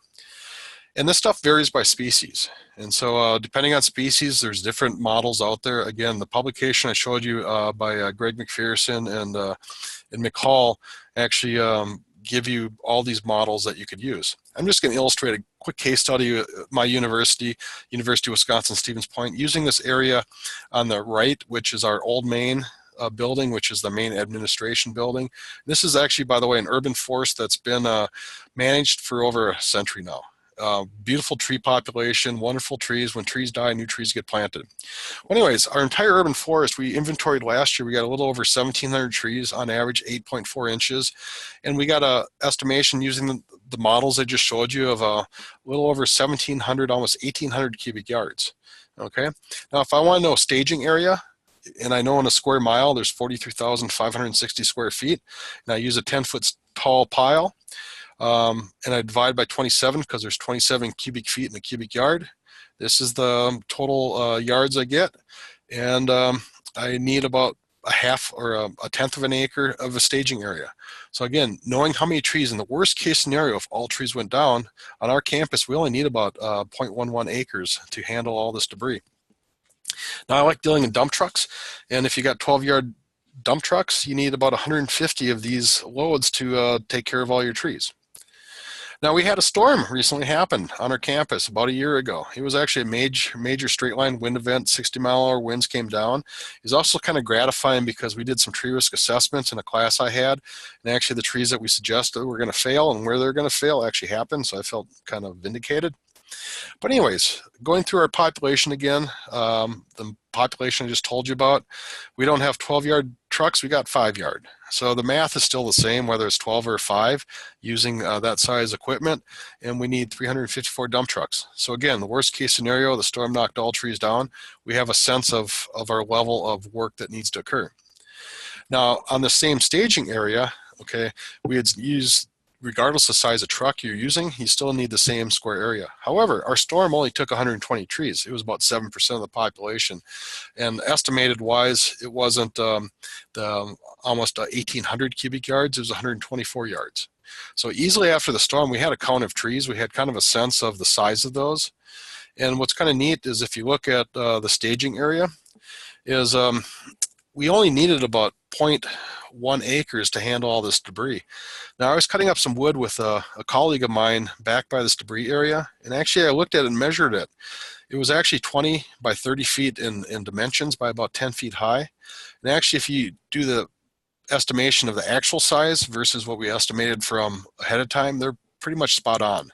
And this stuff varies by species. And so depending on species, there's different models out there. Again, the publication I showed you by Greg McPherson and McCall actually give you all these models that you could use. I'm just going to illustrate a quick case study at my university, University of Wisconsin-Stevens Point, using this area on the right, which is our old main building, which is the main administration building. This is actually, by the way, an urban forest that's been managed for over a century now. Beautiful tree population, wonderful trees. When trees die, new trees get planted. Well, anyways, our entire urban forest, we inventoried last year. We got a little over 1,700 trees, on average 8.4 inches. And we got an estimation using the models I just showed you of a little over 1,700, almost 1,800 cubic yards. Okay. Now, if I want to know staging area, and I know in a square mile, there's 43,560 square feet, and I use a 10-foot tall pile, and I divide by 27 because there's 27 cubic feet in a cubic yard. This is the total yards I get, and I need about a half or a tenth of an acre of a staging area. So again, knowing how many trees, in the worst case scenario, if all trees went down, on our campus, we only need about 0.11 acres to handle all this debris. Now, I like dealing in dump trucks, and if you got 12-yard dump trucks, you need about 150 of these loads to take care of all your trees. Now, we had a storm recently happen on our campus about a year ago. It was actually a major straight line wind event. 60-mile-an-hour winds came down. It was also kind of gratifying because we did some tree risk assessments in a class I had, and actually the trees that we suggested were going to fail and where they're going to fail actually happened, so I felt kind of vindicated. But anyways, going through our population again, the population I just told you about, we don't have 12-yard trucks, we got 5-yard. So the math is still the same, whether it's 12 or 5, using that size equipment, and we need 354 dump trucks. So again, the worst case scenario, the storm knocked all trees down, we have a sense of our level of work that needs to occur. Now, on the same staging area, okay, we had used, regardless of size of truck you're using, you still need the same square area. However, our storm only took 120 trees. It was about 7% of the population. And estimated wise, it wasn't the almost 1,800 cubic yards, it was 124 yards. So easily after the storm, we had a count of trees. We had kind of a sense of the size of those. And what's kind of neat is if you look at the staging area, is we only needed about zero point 0.1 acres to handle all this debris. Now I was cutting up some wood with a colleague of mine back by this debris area, and actually I looked at it and measured it. It was actually 20 by 30 feet in dimensions by about 10 feet high. And actually if you do the estimation of the actual size versus what we estimated from ahead of time, they're pretty much spot on.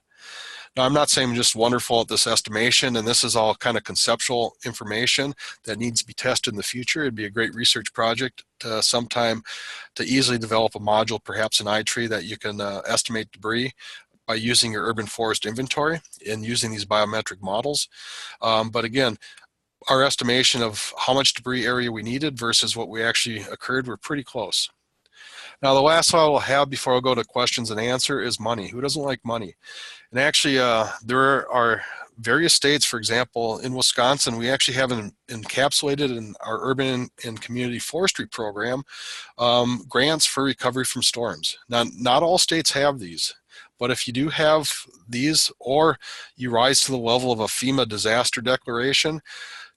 Now, I'm not saying I'm just wonderful at this estimation, and this is all kind of conceptual information that needs to be tested in the future. It'd be a great research project sometime to easily develop a module, perhaps an iTree, that you can estimate debris by using your urban forest inventory and using these biometric models. But again, our estimation of how much debris area we needed versus what we actually occurred were pretty close. Now, the last slide we'll have before I go to questions and answer is money. Who doesn't like money? And actually, there are various states, for example, in Wisconsin, we actually have encapsulated in our urban and community forestry program grants for recovery from storms. Now, not all states have these, but if you do have these or you rise to the level of a FEMA disaster declaration,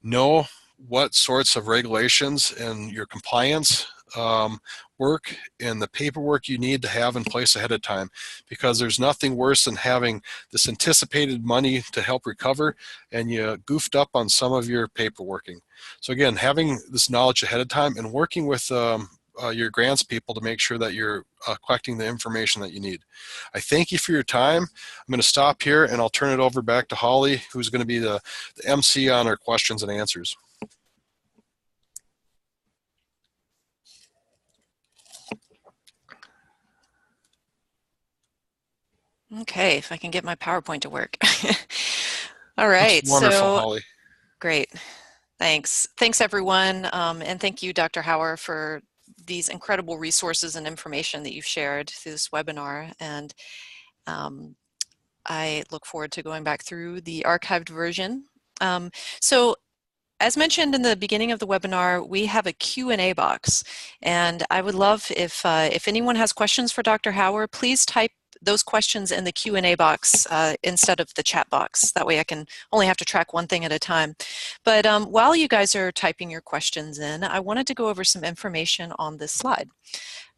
know what sorts of regulations and your compliance work and the paperwork you need to have in place ahead of time, because there's nothing worse than having this anticipated money to help recover and you goofed up on some of your paperworking. So again, having this knowledge ahead of time and working with your grants people to make sure that you're collecting the information that you need. I thank you for your time. I'm going to stop here and I'll turn it over back to Holly, who's going to be the MC on our questions and answers. Okay, if I can get my PowerPoint to work. All right. Looks wonderful, so Holly. Great. Thanks. Thanks, everyone. And thank you, Dr. Hauer, for these incredible resources and information that you've shared through this webinar. And I look forward to going back through the archived version. So as mentioned in the beginning of the webinar, we have a Q&A box. And I would love if anyone has questions for Dr. Hauer, please type those questions in the Q&A box instead of the chat box. That way I can only have to track one thing at a time. But while you guys are typing your questions in, I wanted to go over some information on this slide.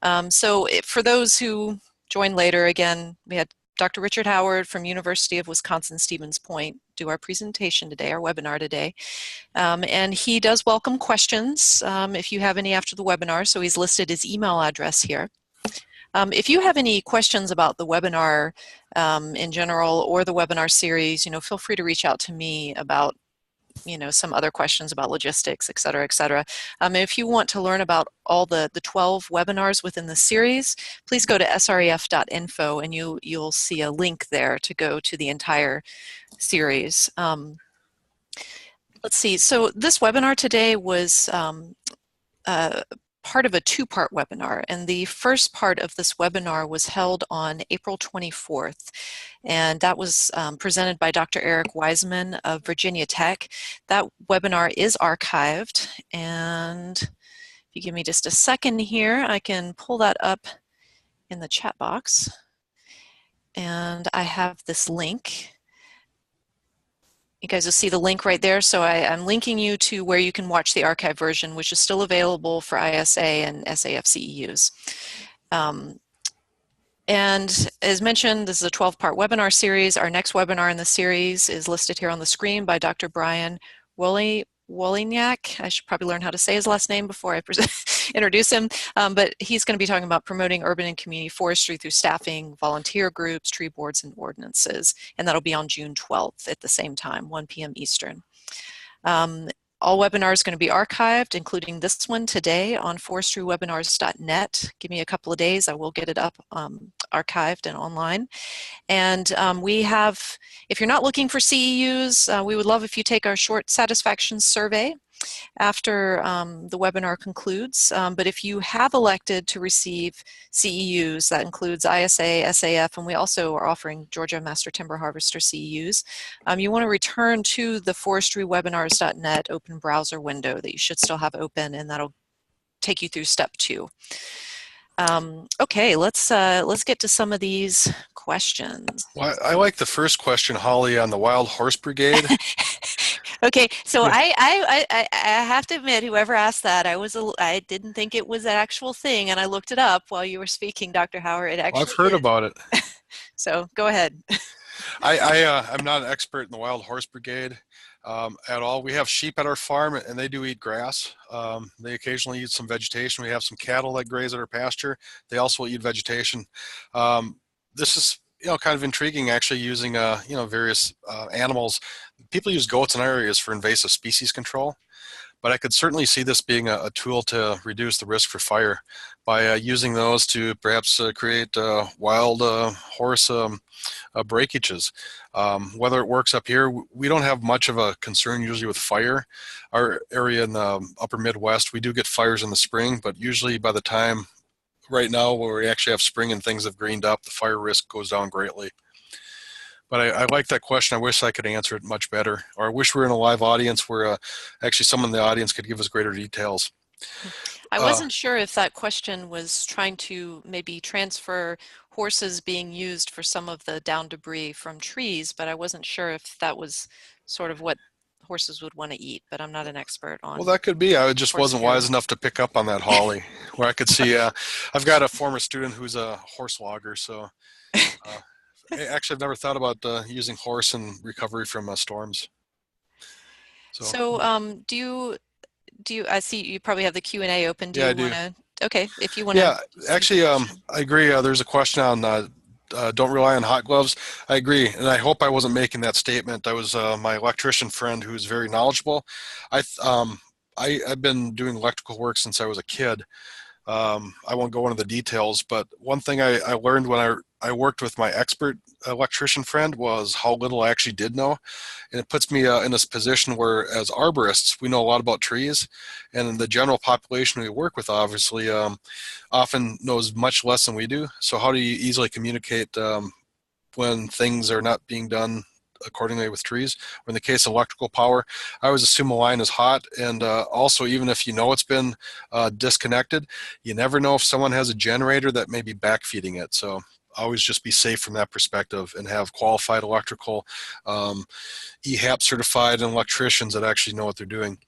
For those who joined later, again, we had Dr. Richard Howard from University of Wisconsin-Stevens Point do our presentation today, our webinar today. And he does welcome questions if you have any after the webinar, so he's listed his email address here. If you have any questions about the webinar in general or the webinar series, feel free to reach out to me about some other questions about logistics, et cetera, et cetera. If you want to learn about all the 12 webinars within the series, please go to sref.info and you'll see a link there to go to the entire series. Let's see, so this webinar today was part of a two-part webinar, and the first part of this webinar was held on April 24th, and that was presented by Dr. Eric Wiseman of Virginia Tech. That webinar is archived, and if you give me just a second here, I can pull that up in the chat box, and I have this link. You guys will see the link right there. So I'm linking you to where you can watch the archive version, which is still available for ISA and SAF CEUs. And as mentioned, this is a 12-part webinar series. Our next webinar in the series is listed here on the screen by Dr. Brian Wolignac. I should probably learn how to say his last name before I introduce him, but he's going to be talking about promoting urban and community forestry through staffing, volunteer groups, tree boards, and ordinances, and that'll be on June 12th at the same time, 1 p.m. Eastern. All webinars are going to be archived, including this one today on forestrywebinars.net. Give me a couple of days, I will get it up archived and online. And we have, if you're not looking for CEUs, we would love if you take our short satisfaction survey after the webinar concludes. But if you have elected to receive CEUs, that includes ISA, SAF, and we also are offering Georgia Master Timber Harvester CEUs, you want to return to the forestrywebinars.net open browser window that you should still have open, and that'll take you through step 2. Okay, let's get to some of these questions. Well, I like the first question, Holly, on the Wild Horse Brigade. Okay, so Yeah, I have to admit, whoever asked that, I didn't think it was an actual thing, and I looked it up while you were speaking, Dr. Howard. It well, I've actually heard is. about it. So go ahead. I'm not an expert in the Wild Horse Brigade at all. We have sheep at our farm, and they do eat grass. They occasionally eat some vegetation. We have some cattle that graze at our pasture. They also eat vegetation. This is kind of intriguing, actually, using various animals. People use goats in our areas for invasive species control. But I could certainly see this being a tool to reduce the risk for fire by using those to perhaps create wild horse breakages. Whether it works up here, we don't have much of a concern usually with fire. Our area in the upper Midwest, we do get fires in the spring, but usually by the time right now where we actually have spring and things have greened up, the fire risk goes down greatly. But I like that question. I wish I could answer it much better. Or I wish we were in a live audience where actually someone in the audience could give us greater details. I Uh, wasn't sure if that question was trying to maybe transfer horses being used for some of the down debris from trees, but I wasn't sure if that was sort of what horses would want to eat, but I'm not an expert well, on that could be. I just horse wasn't wise food. enough to pick up on that, Holly, where I could see. I've got a former student who's a horse logger, so uh, actually I've never thought about using horse in recovery from storms. So So, I see you probably have the Q&A open. Do yeah, I you do. want to, okay, if you want to Yeah, see the actually, question. I agree. There's a question on don't rely on hot gloves. I agree, and I hope I wasn't making that statement. I was my electrician friend who's very knowledgeable. I th- um, I've been doing electrical work since I was a kid. I won't go into the details, but one thing I learned when I worked with my expert electrician friend was how little I actually did know. And it puts me in this position where, as arborists, we know a lot about trees, and the general population we work with obviously often knows much less than we do. So, how do you easily communicate when things are not being done accordingly with trees? Or in the case of electrical power, I always assume a line is hot, and also even if you know it's been disconnected, you never know if someone has a generator that may be backfeeding it. So always just be safe from that perspective and have qualified electrical EHAP certified and electricians that actually know what they're doing.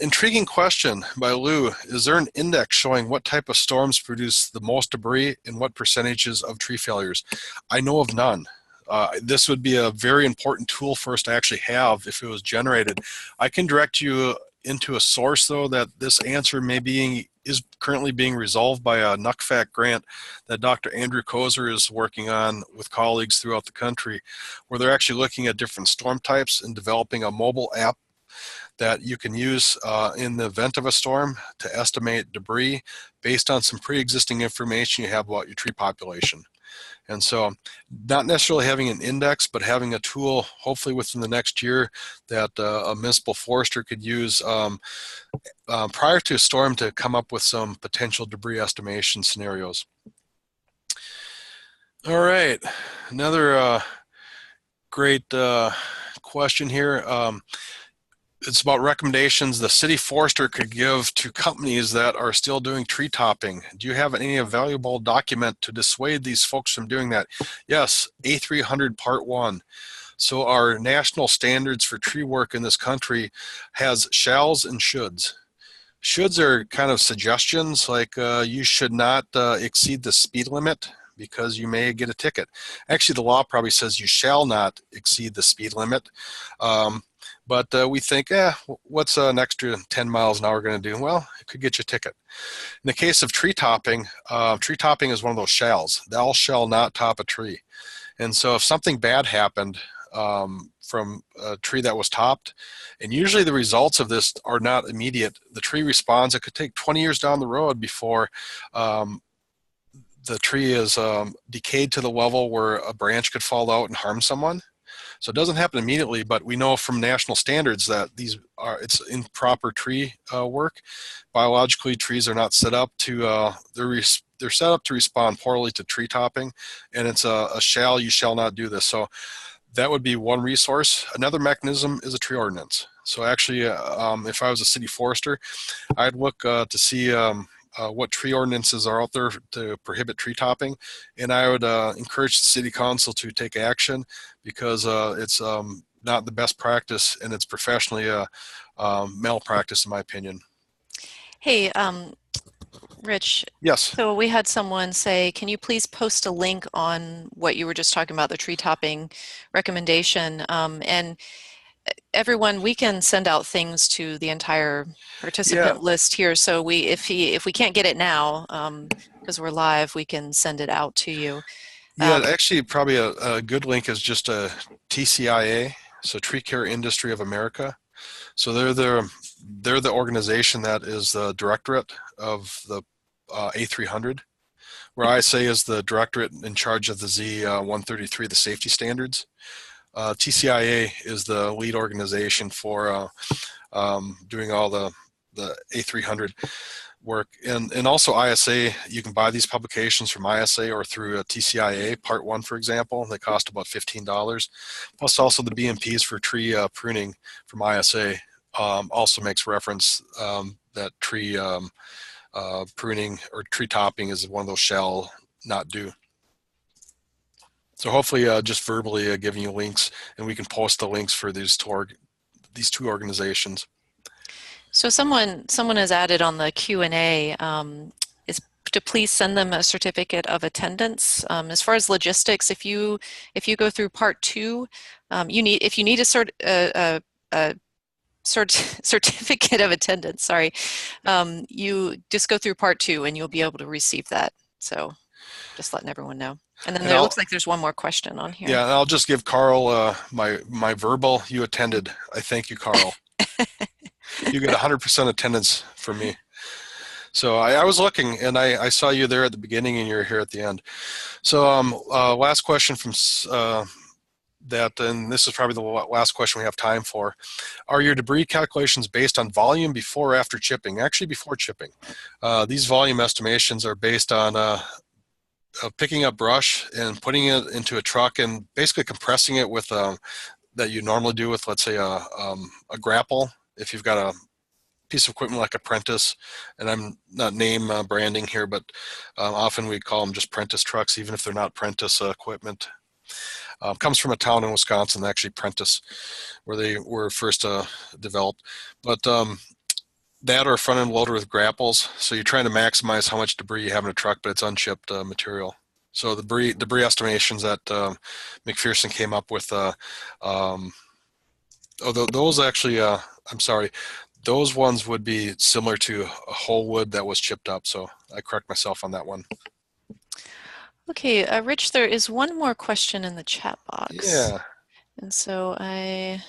Intriguing question by Lou. Is there an index showing what type of storms produce the most debris and what percentages of tree failures? I know of none. This would be a very important tool for us to actually have if it was generated. I can direct you into a source, though, that this answer is currently being resolved by a NUCFAC grant that Dr. Andrew Kozer is working on with colleagues throughout the country, where they're actually looking at different storm types and developing a mobile app that you can use in the event of a storm to estimate debris based on some pre-existing information you have about your tree population. And so not necessarily having an index, but having a tool, hopefully within the next year, that a municipal forester could use prior to a storm to come up with some potential debris estimation scenarios. All right, another great question here. It's about recommendations the city forester could give to companies that are still doing tree topping. Do you have any valuable document to dissuade these folks from doing that? Yes, A300 Part 1. So our national standards for tree work in this country has shalls and shoulds. Shoulds are kind of suggestions like you should not exceed the speed limit because you may get a ticket. Actually, the law probably says you shall not exceed the speed limit. But we think, what's an extra 10 miles an hour going to do? Well, it could get you a ticket. In the case of tree topping is one of those shalls. Thou shall not top a tree. And so if something bad happened from a tree that was topped, and usually the results of this are not immediate. The tree responds. It could take 20 years down the road before the tree is decayed to the level where a branch could fall out and harm someone. So it doesn't happen immediately, but we know from national standards that it's improper tree work. Biologically, trees are not set up to they're set up to respond poorly to tree topping, and it's a shall, you shall not do this. So that would be one resource. Another mechanism is a tree ordinance. So actually, if I was a city forester, I'd look to see what tree ordinances are out there to prohibit tree topping, and I would encourage the city council to take action because it's not the best practice and it's professionally malpractice in my opinion. Hey, Rich, Yes. so we had someone say, can you please post a link on what you were just talking about, the tree topping recommendation? And everyone, we can send out things to the entire Yeah. participant list here. So if we can't get it now, because we're live, we can send it out to you. Yeah, actually, probably a good link is just a TCIA, so Tree Care Industry of America. So they're the organization that is the directorate of the A300, where ISA is the directorate in charge of the Z133, the safety standards. TCIA is the lead organization for doing all the A300 work. And also ISA, you can buy these publications from ISA or through a TCIA, Part 1, for example. They cost about $15. Plus also the BMPs for tree pruning from ISA also makes reference that tree pruning or tree topping is one of those shall not do. So hopefully just verbally giving you links, and we can post the links for these two organizations. So someone has added on the Q&A is to please send them a certificate of attendance. As far as logistics, if you go through part 2, if you need a certificate of attendance, sorry, you just go through part 2 and you'll be able to receive that. So just letting everyone know. And then And there looks like there's one more question on here. yeah, and I'll just give Carl my verbal. You attended. I thank you, Carl. You get 100% attendance from me. So I was looking, and I saw you there at the beginning, and you're here at the end. So last question from that, and this is probably the last question we have time for. Are your debris calculations based on volume before or after chipping? Actually, before chipping. These volume estimations are based on picking up brush and putting it into a truck and basically compressing it with that you normally do with, let's say, a grapple. If you've got a piece of equipment like a Prentice, and I'm not name branding here, but often we call them just Prentice trucks, even if they're not Prentice equipment. Comes from a town in Wisconsin, actually Prentice, where they were first developed. But that or a front end loader with grapples. So you're trying to maximize how much debris you have in a truck, but it's unchipped material. So the debris estimations that McPherson came up with, those actually, I'm sorry, those ones would be similar to a whole wood that was chipped up. So I correct myself on that one. Okay, Rich, there is one more question in the chat box. Yeah. And so let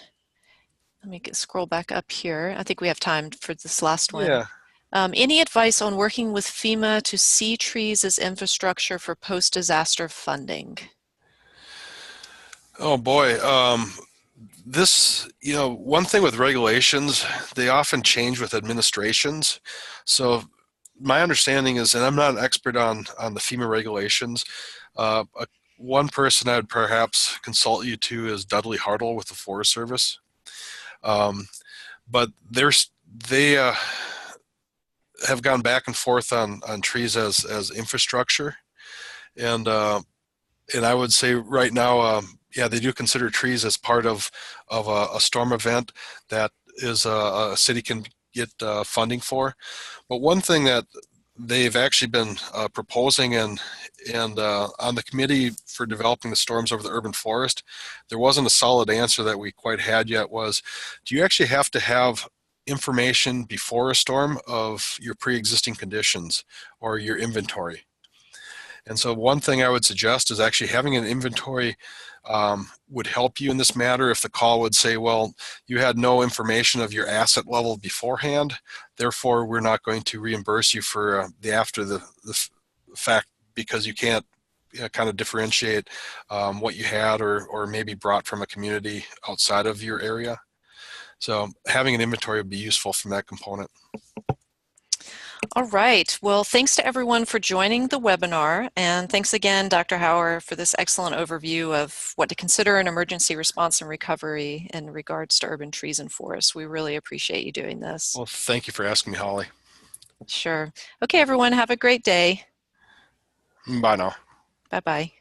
me scroll back up here. I think we have time for this last one. Yeah. Any advice on working with FEMA to see trees as infrastructure for post-disaster funding? Oh boy. One thing with regulations, they often change with administrations. So my understanding is, and I'm not an expert on the FEMA regulations, one person I would perhaps consult you to is Dudley Hartle with the Forest Service. But they have gone back and forth on trees as infrastructure, and I would say right now, yeah, they do consider trees as part of a storm event that is a city can get funding for. But one thing that they've actually been proposing and on the committee for developing the storms over the urban forest, there wasn't a solid answer that we quite had yet was, do you actually have to have information before a storm of your pre-existing conditions or your inventory? And so one thing I would suggest is actually having an inventory would help you in this matter. If the call would say, well, you had no information of your asset level beforehand, therefore we're not going to reimburse you for the after the fact, because you can't kind of differentiate what you had or maybe brought from a community outside of your area. So having an inventory would be useful from that component. All right. Well, thanks to everyone for joining the webinar. And thanks again, Dr. Hauer, for this excellent overview of what to consider in emergency response and recovery in regards to urban trees and forests. We really appreciate you doing this. Well, thank you for asking me, Holly. Sure. Okay, everyone, have a great day. Bye now. Bye-bye.